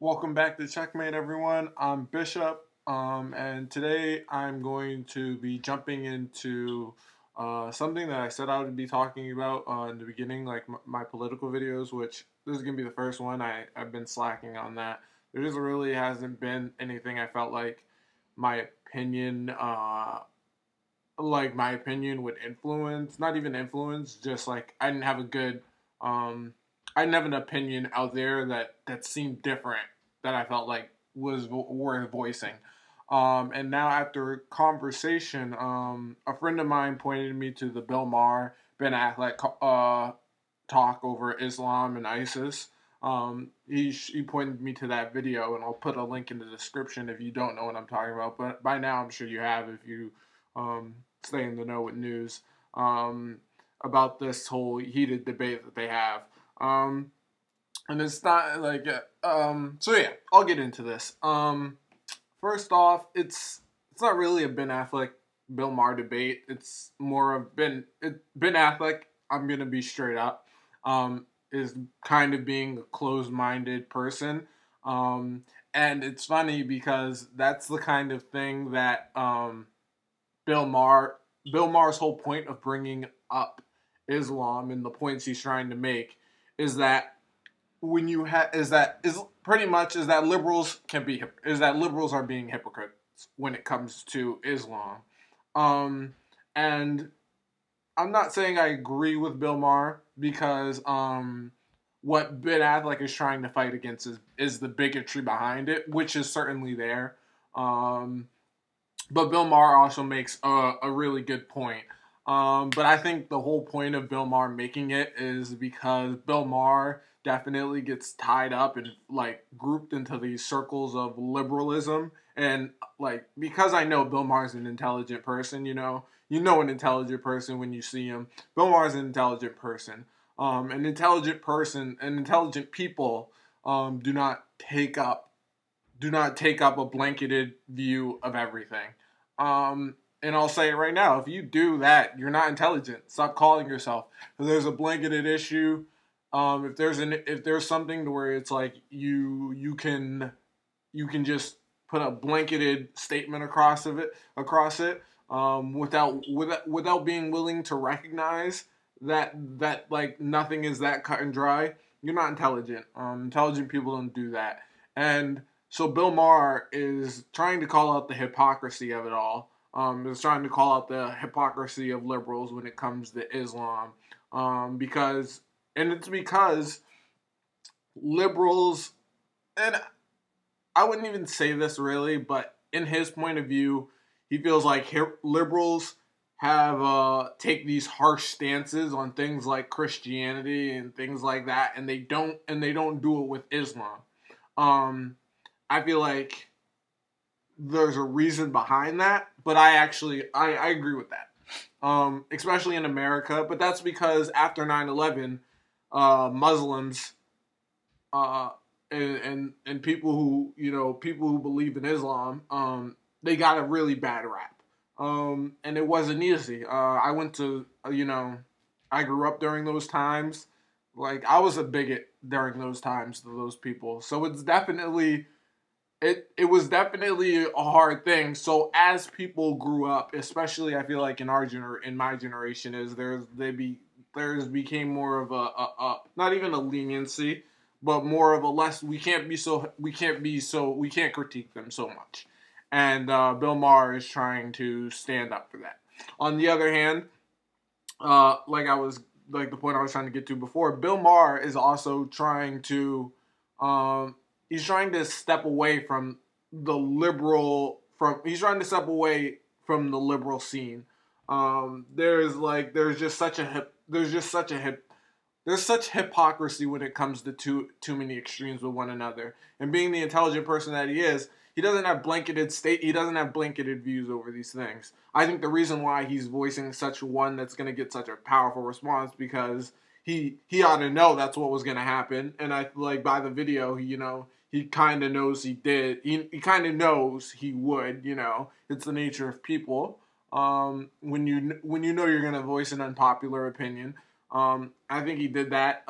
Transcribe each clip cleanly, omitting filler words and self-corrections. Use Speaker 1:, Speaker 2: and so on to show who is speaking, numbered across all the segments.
Speaker 1: Welcome back to Checkmate, everyone. I'm Bishop, and today I'm going to be jumping into something that I said I would be talking about in the beginning, like my political videos, which this is going to be the first one. I've been slacking on that. There just really hasn't been anything I felt my opinion, my opinion would influence, not even influence, just like I didn't have a good, I didn't have an opinion out there that seemed different that I felt like was worth voicing. And now after conversation, a friend of mine pointed me to the Bill Maher, Ben Affleck talk over Islam and ISIS. He pointed me to that video, and I'll put a link in the description if you don't know what I'm talking about. But by now, I'm sure you have if you stay in the know with news about this whole heated debate that they have. And it's not like so yeah, I'll get into this. First off, it's not really a Ben Affleck Bill Maher debate. It's more of Ben Affleck. I'm gonna be straight up. Is kind of being a closed-minded person. And it's funny because that's the kind of thing that Bill Maher's whole point of bringing up Islam and the points he's trying to make is that when you is pretty much is that liberals are being hypocrites when it comes to Islam. And I'm not saying I agree with Bill Maher because what Ben Affleck is trying to fight against is the bigotry behind it, which is certainly there. But Bill Maher also makes a really good point. But I think the whole point of Bill Maher making it is because Bill Maher definitely gets tied up and grouped into these circles of liberalism. And because I know Bill Maher's an intelligent person, you know an intelligent person when you see him. Bill Maher's an intelligent person. An intelligent person and intelligent people do not take up a blanketed view of everything. And I'll say it right now: if you do that, you're not intelligent. Stop calling yourself. If there's a blanketed issue, if there's something to where it's like you can just put a blanketed statement across it, without being willing to recognize that like nothing is that cut and dry. You're not intelligent. Intelligent people don't do that. And so Bill Maher is trying to call out the hypocrisy of it all. Is trying to call out the hypocrisy of liberals when it comes to Islam. Because liberals, and I wouldn't even say this really, but in his point of view, he feels like liberals have take these harsh stances on things like Christianity and things like that, and they don't do it with Islam. I feel like there's a reason behind that, but I agree with that, especially in America. But that's because after 9/11, Muslims and people who believe in Islam, they got a really bad rap, and it wasn't easy. I grew up during those times. Like, I was a bigot during those times to those people, so it's definitely. It was definitely a hard thing. So as people grew up, especially I feel like in my generation, there's became more of a not even a leniency, but more of a less. We can't critique them so much, and Bill Maher is trying to stand up for that. On the other hand, the point I was trying to get to before, Bill Maher is also trying to. He's trying to step away from the liberal scene. There's such hypocrisy when it comes to too many extremes with one another. And being the intelligent person that he is, he doesn't have blanketed views over these things. I think the reason why he's voicing such one that's going to get such a powerful response because he ought to know that's what was going to happen. And I like by the video, he kind of knows he did. He kind of knows he would. It's the nature of people. When you know you're going to voice an unpopular opinion. I think he did that.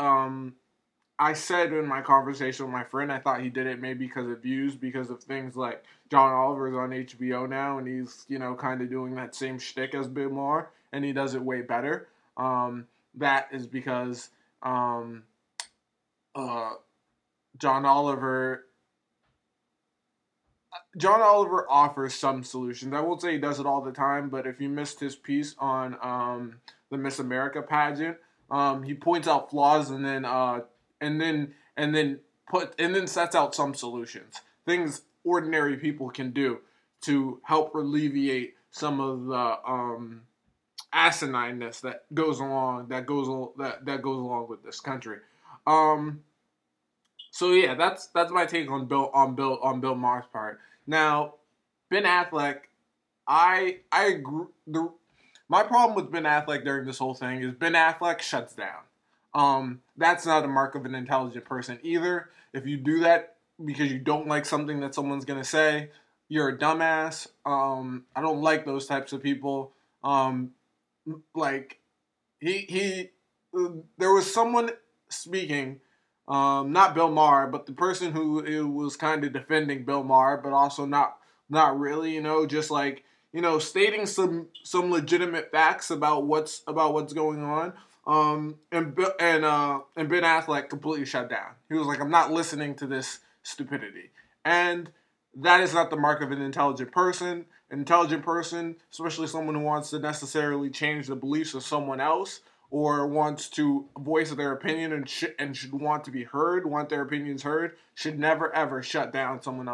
Speaker 1: I said in my conversation with my friend, I thought he did it maybe because of views, because of things like John Oliver's on HBO now, and he's, kind of doing that same shtick as Bill Maher, and he does it way better. That is because um, uh, John Oliver John Oliver offers some solutions. I won't say he does it all the time, but if you missed his piece on the Miss America pageant, he points out flaws and then sets out some solutions, things ordinary people can do to help alleviate some of the asinineness that goes along with this country. Um, so yeah, that's my take on Bill Maher's part. Now, Ben Affleck, I agree. My problem with Ben Affleck during this whole thing is Ben Affleck shuts down. That's not a mark of an intelligent person either. If you do that because you don't like something that someone's gonna say, you're a dumbass. I don't like those types of people. Like he there was someone speaking, not Bill Maher, but the person who was kind of defending Bill Maher, but also not really, just like, stating some legitimate facts about what's going on. And Ben Affleck completely shut down. He was like, "I'm not listening to this stupidity," and that is not the mark of an intelligent person. An intelligent person, especially someone who wants to necessarily change the beliefs of someone else, or wants to voice their opinion and should want to be heard, want their opinions heard, should never ever shut down someone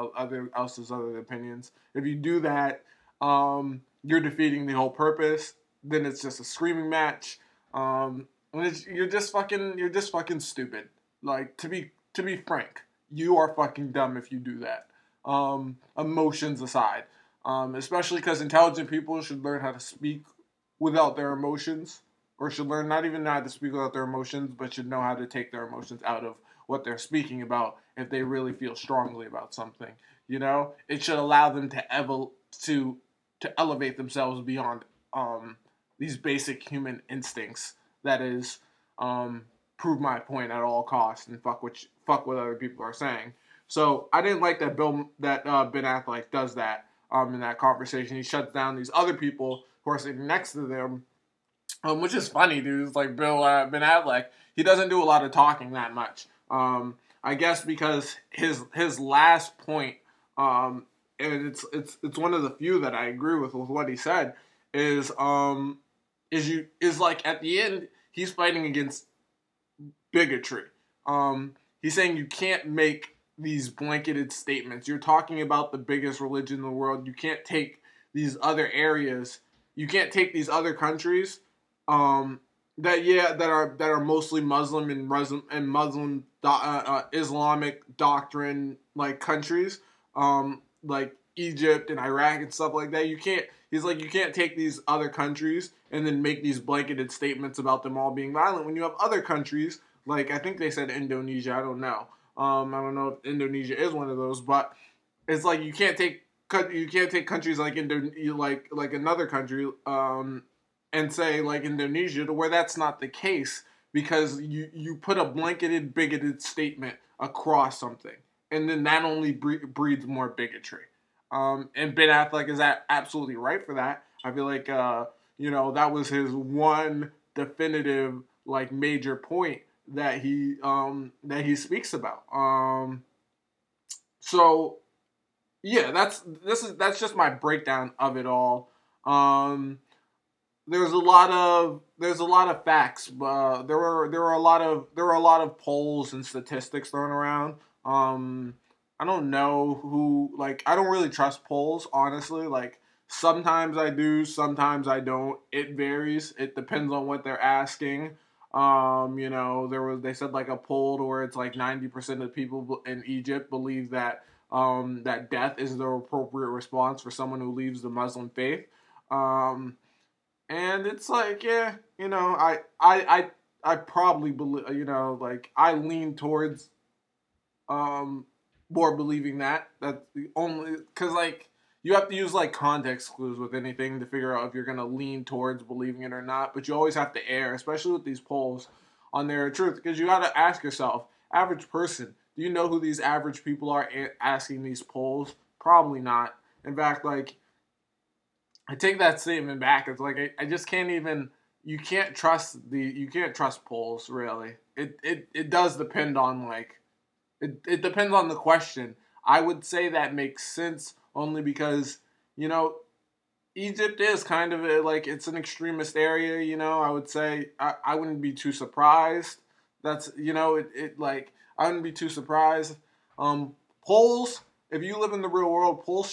Speaker 1: else's other opinions. If you do that, you're defeating the whole purpose. Then it's just a screaming match. You're just fucking stupid. Like, to be frank, you are fucking dumb if you do that. Emotions aside, especially because intelligent people should learn how to speak without their emotions, or should learn not even how to speak without their emotions, but should know how to take their emotions out of what they're speaking about if they really feel strongly about something. It should allow them to elevate themselves beyond these basic human instincts. That is, prove my point at all costs and fuck what other people are saying. So I didn't like that Ben Affleck does that in that conversation. He shuts down these other people who are sitting next to them, which is funny, dude. It's like Ben Affleck. He doesn't do a lot of talking that much. I guess because his last point, and it's one of the few that I agree with what he said, is like at the end he's fighting against bigotry. He's saying you can't make these blanketed statements. You're talking about the biggest religion in the world. You can't take these other areas. You can't take these other countries that are mostly Muslim and Muslim Islamic doctrine like countries, like Egypt and Iraq and stuff like that. You can't. He's like, you can't take these other countries and then make these blanketed statements about them all being violent when you have other countries, like I think they said Indonesia. I don't know. I don't know if Indonesia is one of those, but it's like you can't take countries like like another country and say like Indonesia to where that's not the case, because you put a blanketed bigoted statement across something, and then that only breeds more bigotry. And Ben Affleck is absolutely right for that. I feel like that was his one definitive like major point that he speaks about. So yeah, that's just my breakdown of it all. There's a lot of facts. There were a lot of polls and statistics thrown around. I don't know who, like, I don't really trust polls, honestly. Like, sometimes I do, sometimes I don't. It varies. It depends on what they're asking. They said like a poll where it's like 90% of people in Egypt believe that that death is the appropriate response for someone who leaves the Muslim faith. And it's like, yeah, I probably believe, like I lean towards more believing that. That's the only, because like you have to use like context clues with anything to figure out if you're gonna lean towards believing it or not. But you always have to err, especially with these polls, on their truth, because you got to ask yourself: average person. Do you know who these average people are asking these polls? Probably not. In fact, like, I take that statement back. It's like I just can't even. You can't trust polls really. It does depend on like it depends on the question. I would say that makes sense only because you know Egypt is kind of like it's an extremist area. I would say I wouldn't be too surprised. That's like I wouldn't be too surprised. Polls, if you live in the real world, polls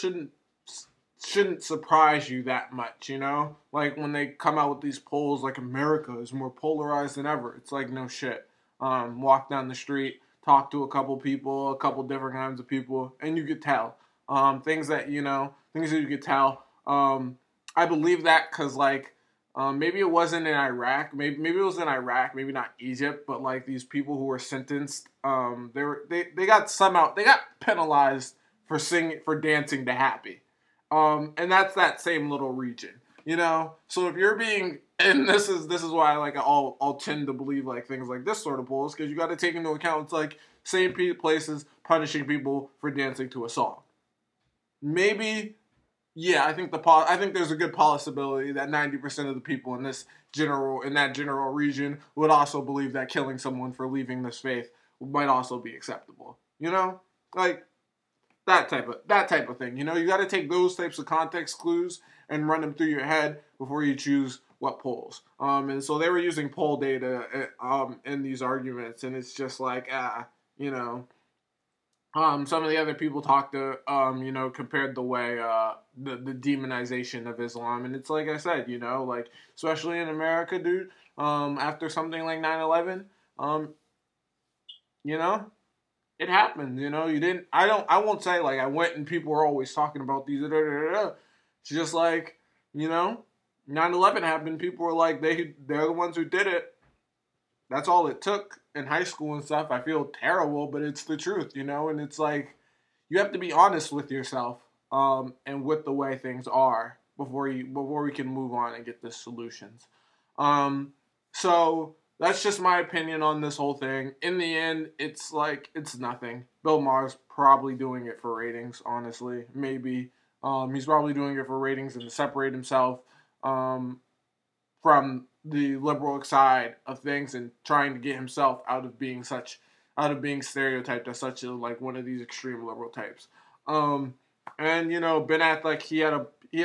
Speaker 1: shouldn't surprise you that much, Like when they come out with these polls, like America is more polarized than ever. It's like no shit. Walk down the street, talk to a couple people, a couple different kinds of people, and you could tell. Things that you could tell. I believe that because like maybe it wasn't in Iraq, maybe it was in Iraq, maybe not Egypt, but like these people who were sentenced, they got penalized for dancing to Happy. And that's that same little region. So if you're being, and this is why like I'll tend to believe like things like this sort of polls because you got to take into account it's like same places punishing people for dancing to a song. Maybe, yeah, I think there's a good possibility that 90% of the people in that general region would also believe that killing someone for leaving this faith might also be acceptable. Like that type of thing. You got to take those types of context clues and run them through your head before you choose what polls. And so they were using poll data in these arguments, and it's just like some of the other people talked to compared the way the demonization of Islam, and it's like I said, like especially in America, dude. After something like 9/11, you know it happened. You didn't. I won't say like I went and people were always talking about these. It's just like 9/11 happened. People were like they're the ones who did it. That's all it took in high school and stuff. I feel terrible, but it's the truth, and it's like you have to be honest with yourself and with the way things are before we can move on and get the solutions. So that's just my opinion on this whole thing. In the end, it's like it's nothing. Bill Maher's probably doing it for ratings, honestly. Maybe he's probably doing it for ratings and to separate himself from the liberal side of things and trying to get himself out of being stereotyped as such like one of these extreme liberal types. And Ben Affleck, he had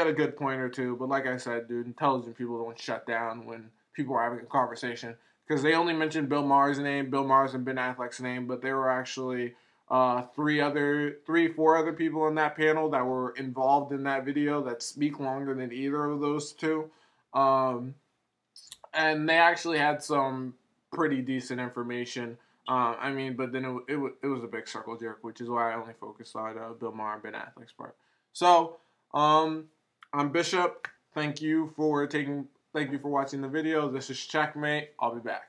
Speaker 1: a good point or two, but like I said, dude, intelligent people don't shut down when people are having a conversation because they only mentioned Bill Maher's and Ben Affleck's name, but there were actually 4 other people in that panel that were involved in that video that speak longer than either of those two. And they actually had some pretty decent information. But then it was a big circle jerk, which is why I only focused on Bill Maher and Ben Affleck's part. So, I'm Bishop. Thank you for watching the video. This is Checkmate. I'll be back.